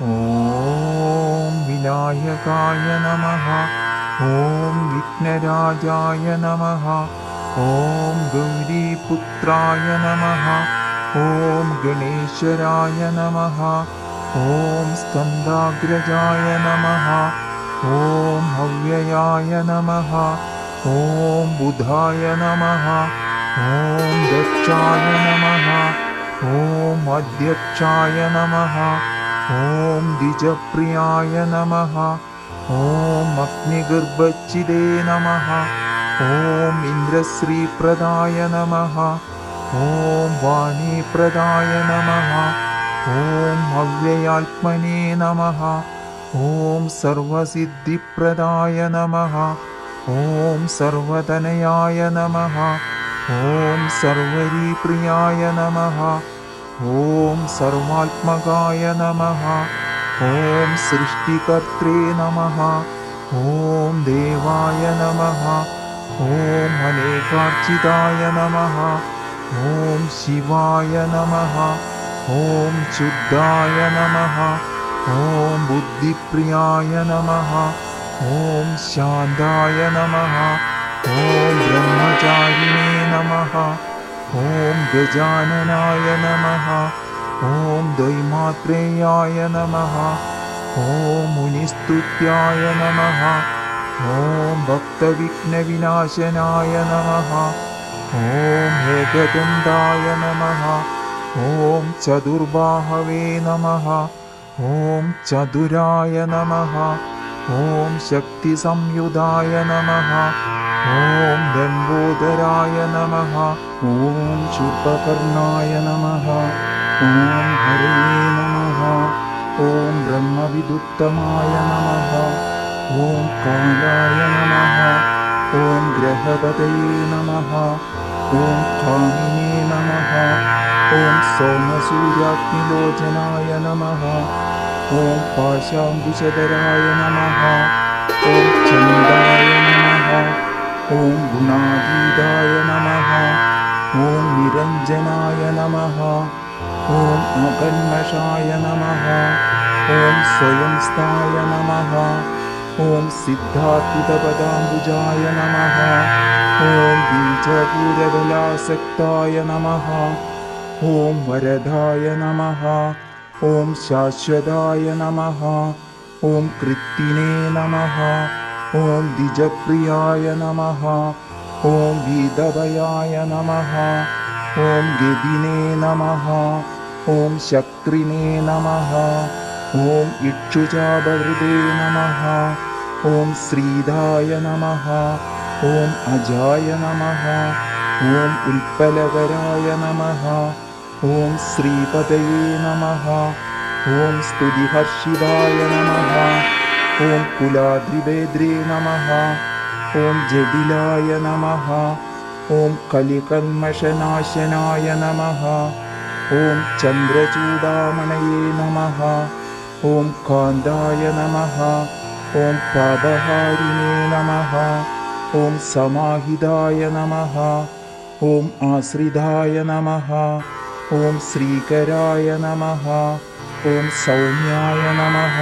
ॐ विनायकाय नमः। ॐ विघ्नराजाय नमः। ॐ गौरीपुत्राय नमः। ॐ गणेश्वराय नमः। ॐ स्कन्दाग्रजाय नमः। ॐ अव्ययाय नमः। ॐ बुधाय नमः। ॐ दक्षाय नमः। ॐ अध्यक्षाय नमः। ॐ द्विजप्रियाय नमः। ॐ अग्निगर्भच्छिदे नमः। ॐ इन्द्रश्रीप्रदाय नमः। ॐ वाणीप्रदाय नमः। ॐ अव्ययात्मने नमः। ॐ सर्वसिद्धिप्रदाय नमः। ॐ सर्वतनयाय नमः। ॐ सर्वरीप्रियाय नमः। ॐ सर्वात्मकाय नमः। ॐ सृष्टिकर्त्रे नमः। ॐ देवाय नमः। ॐ अनेकार्चिताय नमः। ॐ शिवाय नमः। ॐ शुद्धाय नमः। ॐ बुद्धिप्रियाय नमः। ॐ शान्ताय नमः। ॐ ब्रह्मचारिणे नमः। ॐ गजाननाय नमः। ॐ द्वैमात्रेयाय नमः। ॐ मुनिस्तुत्याय नमः। ॐ भक्तविघ्नविनाशनाय नमः। ॐ एकदन्ताय नमः। ॐ चतुर्बाहवे नमः। ॐ चतुराय नमः। ॐ शक्तिसंयुधाय नमः। ॐ लम्बोदराय नमः। ॐ शूर्पकर्णाय नमः। ॐ हरये नमः। ॐ ब्रह्मविदुत्तमाय नमः। ॐ कालाय नमः। ॐ ग्रहपतये नमः। ॐ कामिने नमः। ॐ सोमसूर्याग्निलोचनाय नमः। ॐ पाशाम्बुशधराय नमः। ॐ चण्डाय नमः। ॐ गुणातीताय नमः। ॐ निरञ्जनाय नमः। ॐ अकल्मषाय नमः। ॐ स्वयंस्थाय नमः। ॐ सिद्धार्थितपदाम्बुजाय नमः। ॐ बीजपूरबलासक्ताय नमः। ॐ वरदाय नमः। ॐ शाश्वताय नमः। ॐ कृत्तिने नमः। ॐ द्विजप्रियाय नमः। ॐ गीतभयाय नमः। ॐ गदिने नमः। ॐ शक्रिणे नमः। ॐ इक्षुचापहृदे नमः। ॐ श्रीधाय नमः। ॐ अजाय नमः। ॐ उत्पलकराय नमः। ॐ श्रीपतये नमः। ॐ स्तुतिहर्षिताय नमः। ॐ कुलाद्रिभेद्रे नमः। ॐ जटिलाय नमः। ॐ कलिकल्मषनाशनाय नमः। ॐ चन्द्रचूडामणये नमः। ॐ कान्ताय नमः। ॐ पापहारिणे नमः। ॐ समाहिताय नमः। ॐ आश्रिताय नमः। ॐ श्रीकराय नमः। ॐ सौम्याय नमः।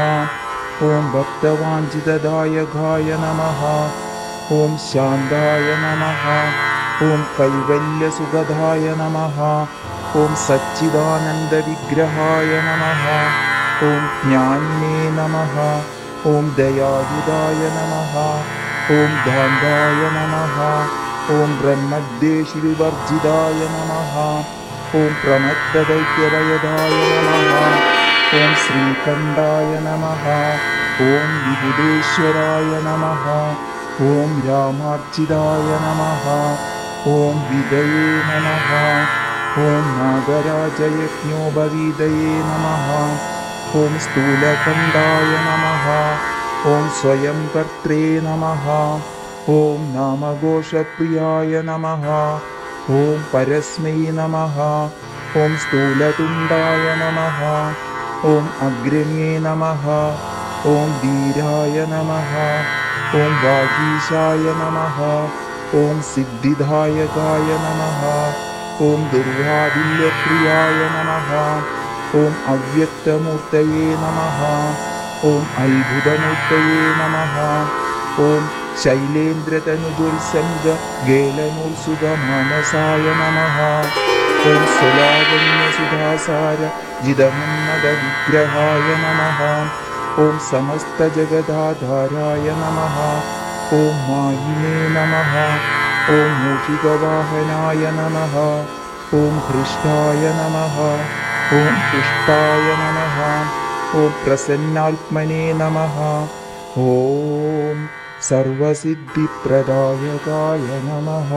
ॐ भक्तवाञ्छितदायकाय नमः। ॐ शान्ताय नमः। ॐ कैवल्यसुखदाय नमः। ॐ सच्चिदानन्दविग्रहाय नमः। ॐ ज्ञानिने नमः। ॐ दयायुधाय नमः। ॐ दान्ताय नमः। ॐ ब्रह्मद्वेषविवर्जिताय नमः। ॐ प्रमत्तदैत्यभयदाय नमः। ॐ श्रीकण्ठाय नमः। ॐ विबुधेश्वराय नमः। ॐ रामार्चिताय नमः। ॐ विदये नमः। ॐ नागराजयज्ञोपवीतये नमः। ॐ स्थूलकण्ठाय नमः। ॐ स्वयंकर्त्रे नमः। ॐ नामघोषप्रियाय नमः। ॐ परस्मै नमः। ॐ स्थूलतुण्डाय नमः। ॐ अग्रण्ये नमः। ॐ धीराय नमः। ॐ वागीशाय नमः। ॐ सिद्धिदायकाय नमः। ॐ दुर्वादिल्यप्रियाय नमः। ഓം അവ്യക്തമൂർത്തയേ നമഃ. ഓം അത്ഭുതമൂർത്തയേ നമഃ. ഓം ശൈലേന്ദ്രതനുജുത്സംഗ ഗേലനോത്സുകമാനസായ നമഃ. ഓം സ്വലാവണ്യസുധാസാര ജിതമന്മദവിഗ്രഹായ നമഃ. ഓം സമസ്തജഗദാധാരായ നമഃ. ഓം മായിനേ നമഃ. ഓം മൂഷികവാഹനായ നമഃ. ഓം ഹൃഷ്ടായ നമഃ. ഓം പുഷ്ടായ നമഃ. ഓം പ്രസന്നാത്മനേ നമഃ. ഓം സർവസിദ്ധിപ്രദായകായ നമഃ.